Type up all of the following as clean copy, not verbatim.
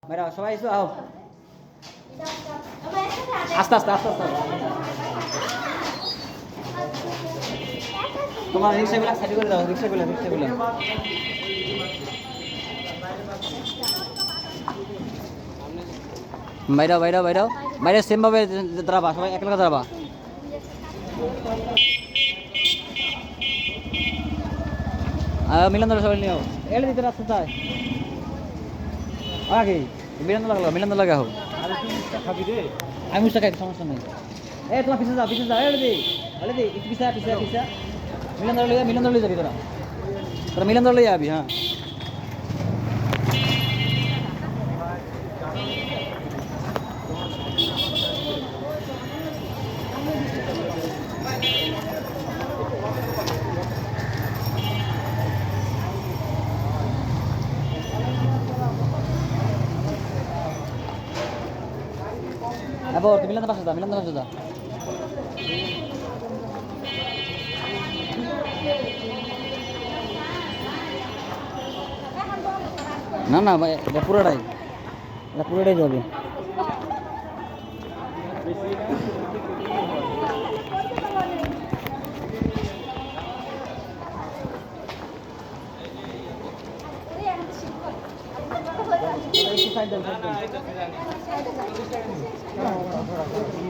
বাইরে সবাই এসো আও আস্তে আস্তে আস্তে আস্তে তোমার রিক্সাগুলো সাইড করে দাও রিক্সাগুলো বাইরে সেম ভাবে দাঁড়াবা সবাই এক লাগা দাঁড়াবা মিলন ধরে সবাই নিও এলে দিতে রাস্তা চাই আগে মিলন লাগা হোক আমি মিষ্টা খাই সমস্যা নেই তোমার পিছনে যাও এলে দি একটু পিছা মিলন ধরে যাবি তোরা মিলন ধরে যাবি হ্যাঁ এবার মিলন পাশে যা না এটা পুরোটাই যাবে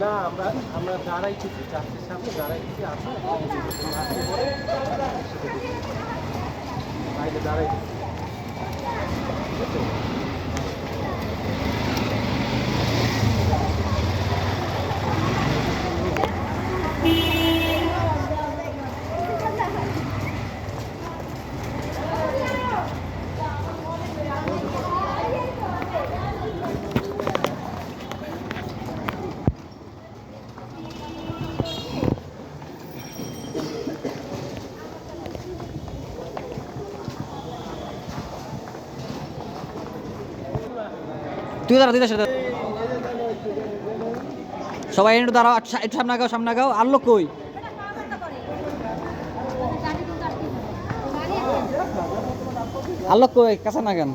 না আমরা দাঁড়াইতেছি চারটের সামনে দাঁড়াইতেছি বাইরে দাঁড়াইতেছি তুই দাঁড়া সবাই একটু দাঁড়াও একটু সামনে গাও আর লোক কই আর লোক কই কাছে না কেন